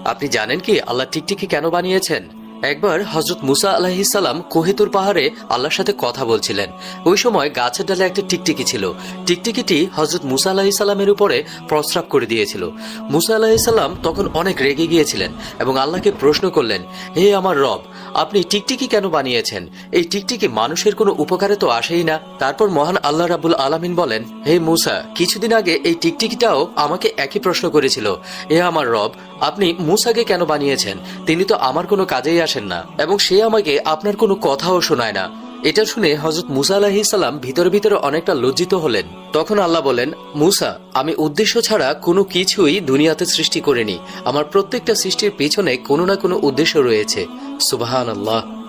আপনি জানেন কি আল্লাহ টিকটিকি কেন বানিয়েছেন? একবার হযরত মুসা আলাইহিস সালাম কোহিতুর পাহাড়ে আল্লাহর সাথে কথা বলছিলেন। ওই সময় গাছের ডালে একটা টিকটিকি ছিল। টিকটিকিটি হযরত মুসা আলাইহিস সালামের উপরে প্রস্রাব করে দিয়েছিল। মুসা আলাইহিস সালাম তখন অনেক রেগে গিয়েছিলেন এবং আল্লাহকে প্রশ্ন করলেন, হে আমার রব, আপনি টিকটিকি কেন বানিয়েছেন? এই টিকটিকি মানুষের কোনো উপকারে তো আসেই না। তারপর মহান আল্লাহ রাব্বুল আলামিন বলেন, হে মুসা, কিছুদিন আগে এই টিকটিকিটাও আমাকে একই প্রশ্ন করেছিল। হে আমার রব, আপনি মুসাকে কেন বানিয়েছেন? তিনি তো আমার কোনো কাজেই আসেন না এবং সে আমাকে আপনার কোনো কথাও শোনায় না। এটা শুনে হযরত মুসা আলাইহিস সালাম ভিতরে ভিতরে অনেকটা লজ্জিত হলেন। তখন আল্লাহ বলেন, মুসা, আমি উদ্দেশ্য ছাড়া কোনো কিছুই দুনিয়াতে সৃষ্টি করিনি। আমার প্রত্যেকটা সৃষ্টির পিছনে কোনো না কোনো উদ্দেশ্য রয়েছে। সুবহানাল্লাহ।